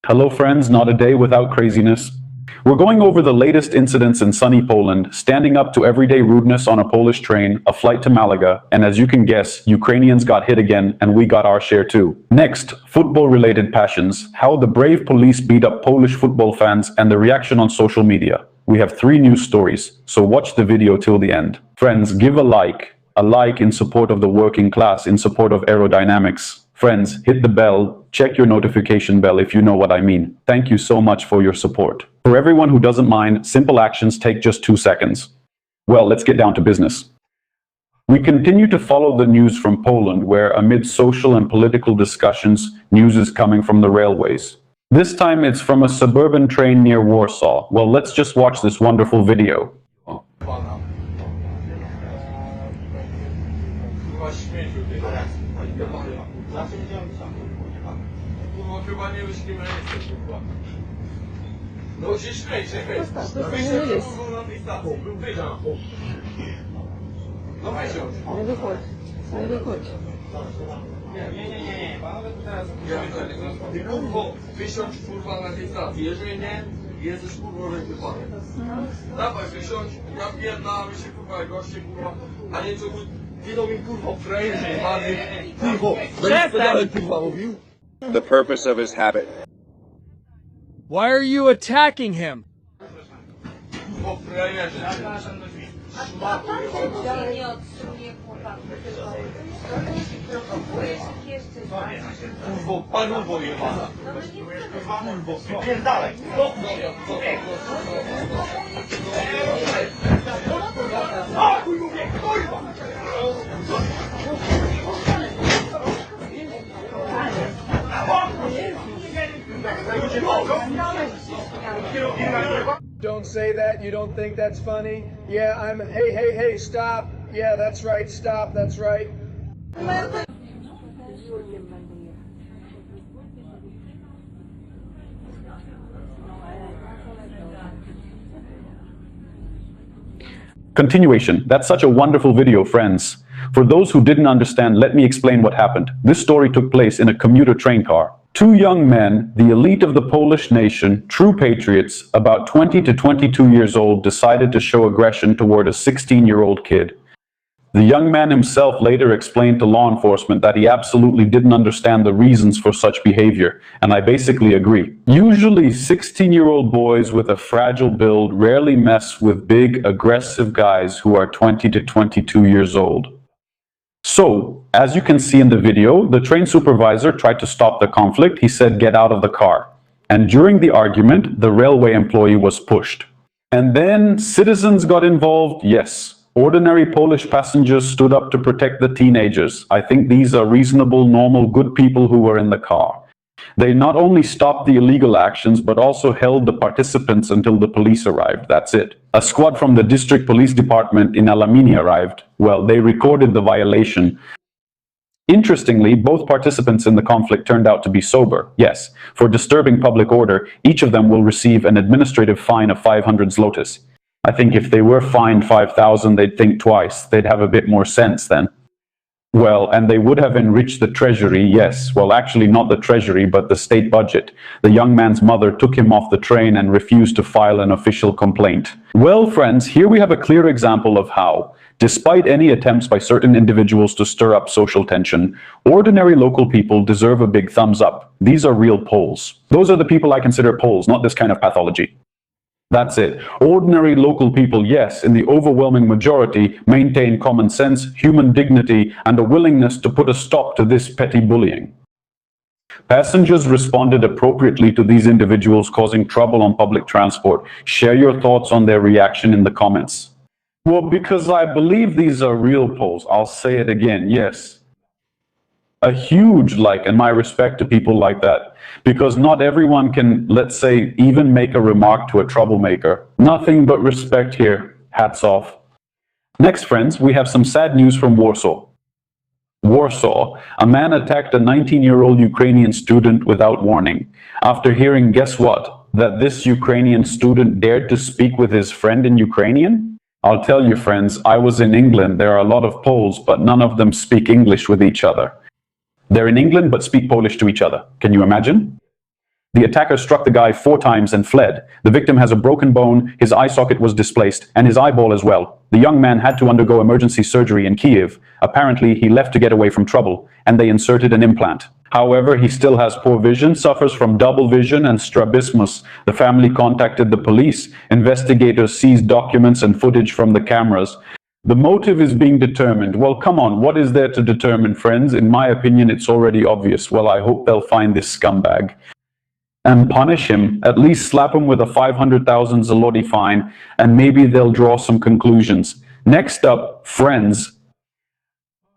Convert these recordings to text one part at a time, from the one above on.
Hello friends, not a day without craziness. We're going over the latest incidents in sunny Poland, standing up to everyday rudeness on a Polish train, a flight to Malaga, and as you can guess, Ukrainians got hit again and we got our share too. Next, football-related passions, how the brave police beat up Polish football fans and the reaction on social media. We have 3 news stories, so watch the video till the end. Friends, give a like in support of the working class, in support of aerodynamics. Friends, hit the bell, check your notification bell if you know what I mean. Thank you so much for your support. For everyone who doesn't mind, simple actions take just 2 seconds. Well, let's get down to business. We continue to follow the news from Poland, where amid social and political discussions, news is coming from the railways. This time it's from a suburban train near Warsaw. Well, let's just watch this wonderful video. Chyba nie wyślimy miejsce, kurwa. No się śmiejcie, wyjście na tej stacji, wyjść. No wysiądź. Nie wychodź, nie wychodź. Nie, panowie to teraz... Ty kurwo, wysiądź kurwa na tej stacji, jeżeli nie, jesteś kurwa wypadek. Dawaj wysiądź, ja pierdolę się kurwa, goście kurwa, a nie co widzą mi kurwa frajerze, bardziej. Kurwo, będziesz pedale kurwa mówił? The purpose of his habit. Why are you attacking him? Kurwo frajerze. Nie odsunię chłopaków. Kurwo, panuwo jebana. Kurwo, wypierdalaj. Don't say that. You don't think that's funny? Yeah, hey, stop. Yeah, that's right. Stop. That's right. Continuation. That's such a wonderful video, friends. For those who didn't understand, let me explain what happened. This story took place in a commuter train car. 2 young men, the elite of the Polish nation, true patriots, about 20 to 22 years old, decided to show aggression toward a 16-year-old kid. The young man himself later explained to law enforcement that he absolutely didn't understand the reasons for such behavior, and I basically agree. Usually, 16-year-old boys with a fragile build rarely mess with big, aggressive guys who are 20 to 22 years old. So, as you can see in the video, the train supervisor tried to stop the conflict. He said, "Get out of the car." And during the argument, the railway employee was pushed. And then citizens got involved. Yes, ordinary Polish passengers stood up to protect the teenagers. I think these are reasonable, normal, good people who were in the car. They not only stopped the illegal actions, but also held the participants until the police arrived. That's it. A squad from the district police department in Alamini arrived. Well, they recorded the violation. Interestingly, both participants in the conflict turned out to be sober. Yes, for disturbing public order, each of them will receive an administrative fine of 500 zlotys. I think if they were fined 5,000, they'd think twice. They'd have a bit more sense then. Well, and they would have enriched the treasury, yes. Well, actually not the treasury, but the state budget. The young man's mother took him off the train and refused to file an official complaint. Well, friends, here we have a clear example of how, despite any attempts by certain individuals to stir up social tension, ordinary local people deserve a big thumbs up. These are real Poles. Those are the people I consider Poles, not this kind of pathology. That's it. Ordinary local people, yes, in the overwhelming majority, maintain common sense, human dignity, and a willingness to put a stop to this petty bullying. Passengers responded appropriately to these individuals causing trouble on public transport. Share your thoughts on their reaction in the comments. Well, because I believe these are real Poles, I'll say it again, yes. A huge like and my respect to people like that, because not everyone can, let's say, even make a remark to a troublemaker. Nothing but respect here. Hats off. Next, friends, we have some sad news from Warsaw. Warsaw, a man attacked a 19-year-old Ukrainian student without warning. After hearing, guess what? That this Ukrainian student dared to speak with his friend in Ukrainian? I'll tell you, friends, I was in England. There are a lot of Poles, but none of them speak English with each other. They're in England but speak Polish to each other. Can you imagine? The attacker struck the guy 4 times and fled. The victim has a broken bone, his eye socket was displaced, and his eyeball as well. The young man had to undergo emergency surgery in Kiev. Apparently, he left to get away from trouble, and they inserted an implant. However, he still has poor vision, suffers from double vision and strabismus. The family contacted the police. Investigators seized documents and footage from the cameras. The motive is being determined. Well, come on, what is there to determine, friends? In my opinion, it's already obvious. Well, I hope they'll find this scumbag and punish him, at least slap him with a 500,000 zloty fine, and maybe they'll draw some conclusions. Next up, friends.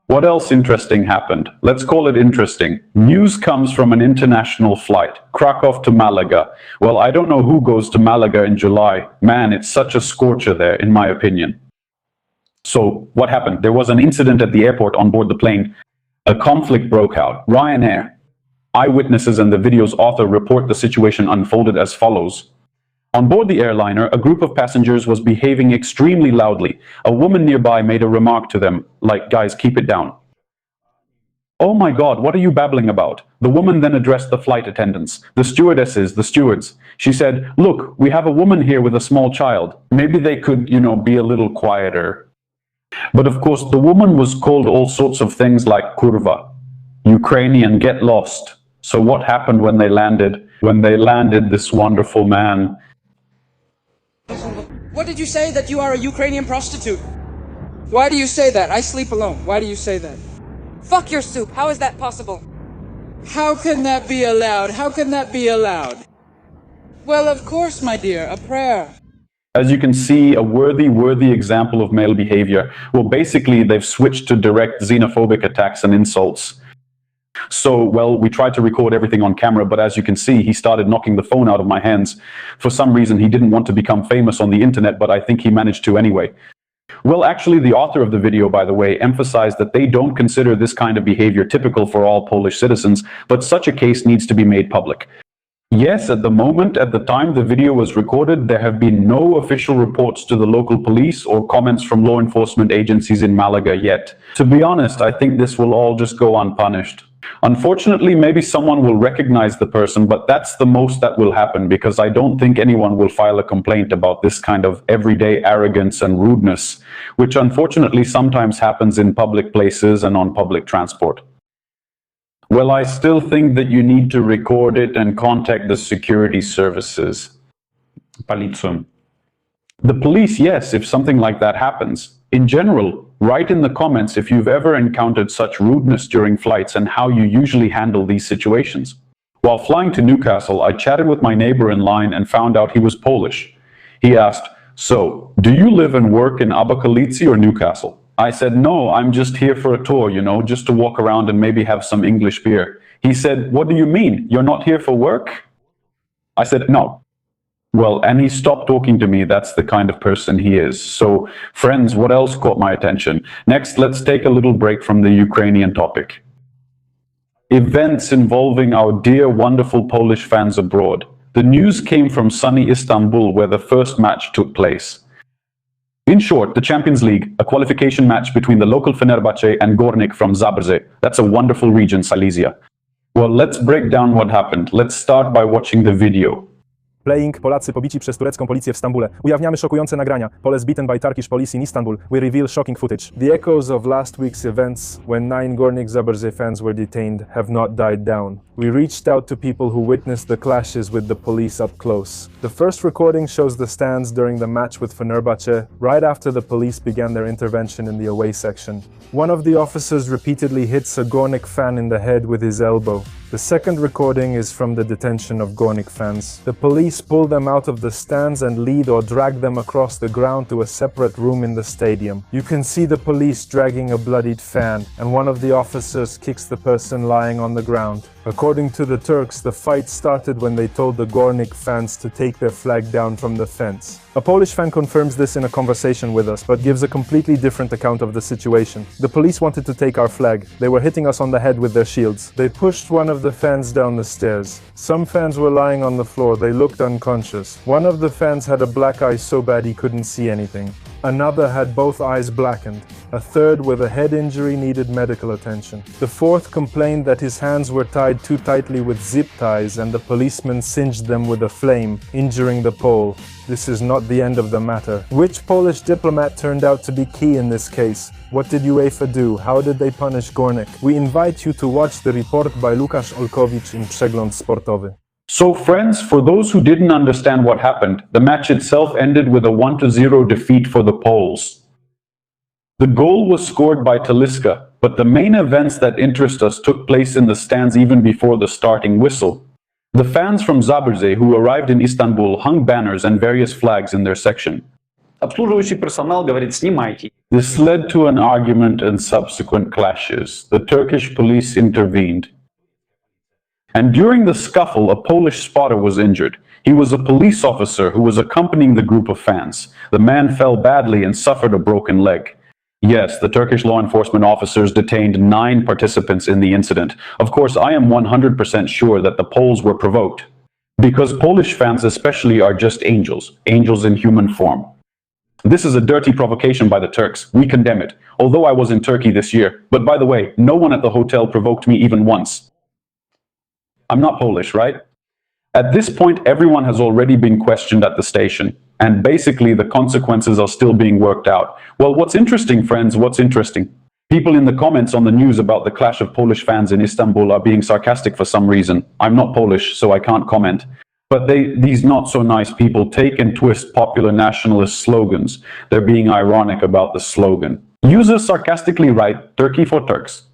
What else interesting happened? Let's call it interesting. News comes from an international flight, Krakow to Malaga. Well, I don't know who goes to Malaga in July. Man, it's such a scorcher there, in my opinion. So, what happened? There was an incident at the airport on board the plane. A conflict broke out. Ryanair. Eyewitnesses and the video's author report the situation unfolded as follows. On board the airliner, a group of passengers was behaving extremely loudly. A woman nearby made a remark to them, like, "Guys, keep it down." "Oh my God, what are you babbling about?" The woman then addressed the flight attendants, the stewardesses, the stewards. She said, "Look, we have a woman here with a small child. Maybe they could, be a little quieter." But of course, the woman was called all sorts of things like kurva, Ukrainian, get lost. So what happened when they landed? When they landed, this wonderful man. What did you say, that you are a Ukrainian prostitute? Why do you say that? I sleep alone. Why do you say that? Fuck your soup. How is that possible? How can that be allowed? How can that be allowed? Well, of course, my dear, a prayer. As you can see, a worthy example of male behavior. Well, basically, they've switched to direct xenophobic attacks and insults. So, well, we tried to record everything on camera, but as you can see, he started knocking the phone out of my hands. For some reason, he didn't want to become famous on the internet, but I think he managed to anyway. Well, actually, the author of the video, by the way, emphasized that they don't consider this kind of behavior typical for all Polish citizens, but such a case needs to be made public. Yes, at the moment, at the time the video was recorded, there have been no official reports to the local police or comments from law enforcement agencies in Malaga yet. To be honest, I think this will all just go unpunished. Unfortunately, maybe someone will recognize the person, but that's the most that will happen, because I don't think anyone will file a complaint about this kind of everyday arrogance and rudeness, which unfortunately sometimes happens in public places and on public transport. Well, I still think that you need to record it and contact the security services. Policją. The police, yes, if something like that happens. In general, write in the comments if you've ever encountered such rudeness during flights and how you usually handle these situations. While flying to Newcastle, I chatted with my neighbor in line and found out he was Polish. He asked, "So, do you live and work in Abakalici or Newcastle?" I said, "No, I'm just here for a tour, just to walk around and maybe have some English beer." He said, "What do you mean? You're not here for work?" I said, "No." Well, and he stopped talking to me. That's the kind of person he is. So, friends, what else caught my attention? Next, let's take a little break from the Ukrainian topic. Events involving our dear, wonderful Polish fans abroad. The news came from sunny Istanbul, where the first match took place. In short, the Champions League, a qualification match between the local Fenerbahce and Gornik from Zabrze. That's a wonderful region, Silesia. Well, let's break down what happened. Let's start by watching the video. Playing, Polacy pobici przez turecką policję w Stambule. Ujawniamy szokujące nagrania. Poles beaten by Turkish police in Istanbul. We reveal shocking footage. The echoes of last week's events, when 9 Gornik Zabrze fans were detained, have not died down. We reached out to people who witnessed the clashes with the police up close. The first recording shows the stands during the match with Fenerbahce, right after the police began their intervention in the away section. One of the officers repeatedly hits a Gornik fan in the head with his elbow. The second recording is from the detention of Gornik fans. The police pull them out of the stands and lead or drag them across the ground to a separate room in the stadium. You can see the police dragging a bloodied fan, and one of the officers kicks the person lying on the ground. According to the Turks, the fight started when they told the Gornik fans to take their flag down from the fence. A Polish fan confirms this in a conversation with us, but gives a completely different account of the situation. The police wanted to take our flag. They were hitting us on the head with their shields. They pushed one of the fans down the stairs. Some fans were lying on the floor. They looked unconscious. One of the fans had a black eye so bad he couldn't see anything. Another had both eyes blackened. A third with a head injury needed medical attention. The fourth complained that his hands were tied too tightly with zip ties and the policeman singed them with a flame, injuring the Pole. This is not the end of the matter. Which Polish diplomat turned out to be key in this case? What did UEFA do? How did they punish Górnik? We invite you to watch the report by Łukasz Olkowicz in Przegląd Sportowy. So friends, for those who didn't understand what happened, the match itself ended with a 1-0 defeat for the Poles. The goal was scored by Talisca, but the main events that interest us took place in the stands even before the starting whistle. The fans from Zabrze who arrived in Istanbul hung banners and various flags in their section. Обслуживающий персонал говорит, снимайте. This led to an argument and subsequent clashes. The Turkish police intervened. And during the scuffle, a Polish spotter was injured. He was a police officer who was accompanying the group of fans. The man fell badly and suffered a broken leg. Yes, the Turkish law enforcement officers detained 9 participants in the incident. Of course, I am 100% sure that the Poles were provoked. Because Polish fans especially are just angels, angels in human form. This is a dirty provocation by the Turks. We condemn it. Although I was in Turkey this year. But by the way, no one at the hotel provoked me even once. I'm not Polish, right? At this point, everyone has already been questioned at the station, and basically the consequences are still being worked out. Well, what's interesting, friends, what's interesting? People in the comments on the news about the clash of Polish fans in Istanbul are being sarcastic for some reason. I'm not Polish, so I can't comment. But these not-so-nice people take and twist popular nationalist slogans. They're being ironic about the slogan. Users sarcastically write, Turkey for Turks.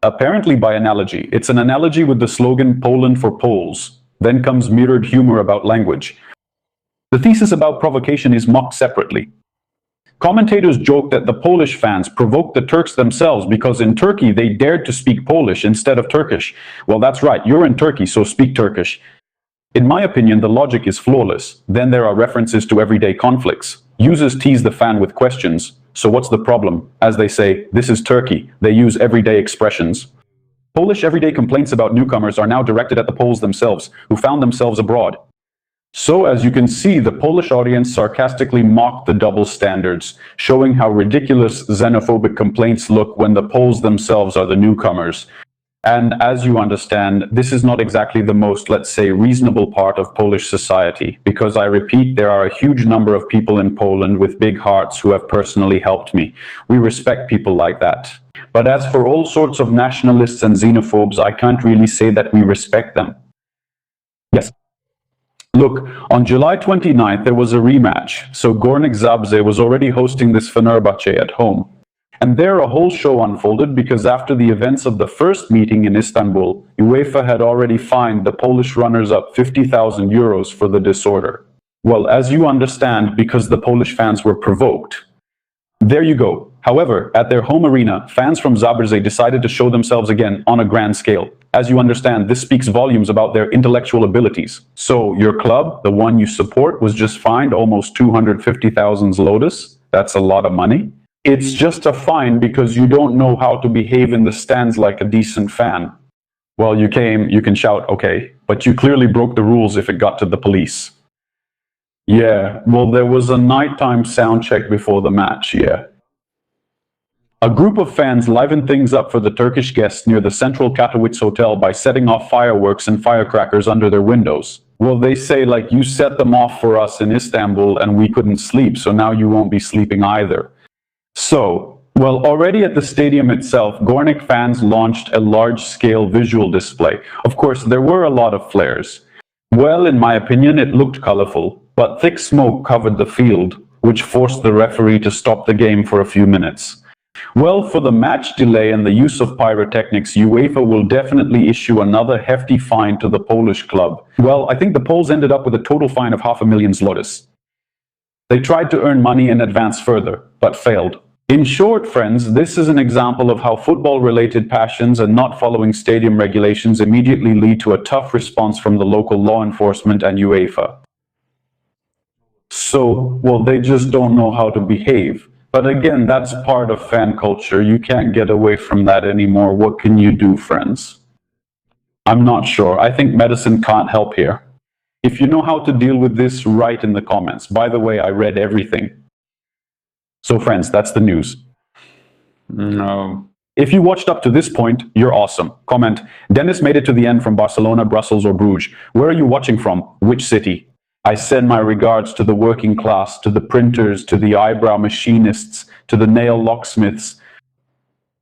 Apparently by analogy. It's an analogy with the slogan Poland for Poles. Then comes mirrored humor about language. The thesis about provocation is mocked separately. Commentators joke that the Polish fans provoked the Turks themselves because in Turkey they dared to speak Polish instead of Turkish. Well, that's right, you're in Turkey, so speak Turkish. In my opinion, the logic is flawless. Then there are references to everyday conflicts. Users tease the fan with questions. So what's the problem? As they say, this is Turkey. They use everyday expressions. Polish everyday complaints about newcomers are now directed at the Poles themselves, who found themselves abroad. So as you can see, the Polish audience sarcastically mocked the double standards, showing how ridiculous xenophobic complaints look when the Poles themselves are the newcomers. And as you understand, this is not exactly the most, let's say, reasonable part of Polish society, because I repeat, there are a huge number of people in Poland with big hearts who have personally helped me. We respect people like that. But as for all sorts of nationalists and xenophobes, I can't really say that we respect them. Yes. Look, on July 29th, there was a rematch, so Górnik Zabrze was already hosting this Fenerbahce at home. And there a whole show unfolded because after the events of the first meeting in Istanbul, UEFA had already fined the Polish runners-up 50,000 euros for the disorder. Well, as you understand, because the Polish fans were provoked. There you go. However, at their home arena, fans from Zabrze decided to show themselves again on a grand scale. As you understand, this speaks volumes about their intellectual abilities. So, your club, the one you support, was just fined almost 250,000 zlotys. That's a lot of money. It's just a fine because you don't know how to behave in the stands like a decent fan. Well, you came, you can shout, okay, but you clearly broke the rules if it got to the police. Yeah, well, there was a nighttime sound check before the match, yeah. A group of fans livened things up for the Turkish guests near the central Katowice hotel by setting off fireworks and firecrackers under their windows. Well, they say, like, you set them off for us in Istanbul and we couldn't sleep, so now you won't be sleeping either. So, well, already at the stadium itself, Górnik fans launched a large-scale visual display. Of course, there were a lot of flares. Well, in my opinion, it looked colorful, but thick smoke covered the field, which forced the referee to stop the game for a few minutes. Well, for the match delay and the use of pyrotechnics, UEFA will definitely issue another hefty fine to the Polish club. Well, I think the Poles ended up with a total fine of 500,000 zlotys. They tried to earn money and advance further, but failed. In short, friends, this is an example of how football-related passions and not following stadium regulations immediately lead to a tough response from the local law enforcement and UEFA. So, well, they just don't know how to behave. But again, that's part of fan culture. You can't get away from that anymore. What can you do, friends? I'm not sure. I think medicine can't help here. If you know how to deal with this, write in the comments. By the way, I read everything. So friends, that's the news. No. If you watched up to this point, you're awesome. Comment, Dennis made it to the end from Barcelona, Brussels, or Bruges. Where are you watching from? Which city? I send my regards to the working class, to the printers, to the eyebrow machinists, to the nail locksmiths.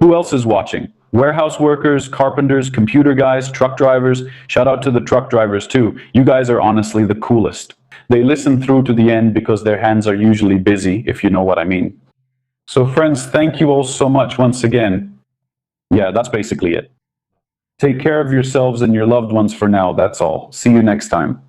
Who else is watching? Warehouse workers, carpenters, computer guys, truck drivers. Shout out to the truck drivers too. You guys are honestly the coolest. They listen through to the end because their hands are usually busy, if you know what I mean. So friends, thank you all so much once again. Yeah, that's basically it. Take care of yourselves and your loved ones for now, that's all. See you next time.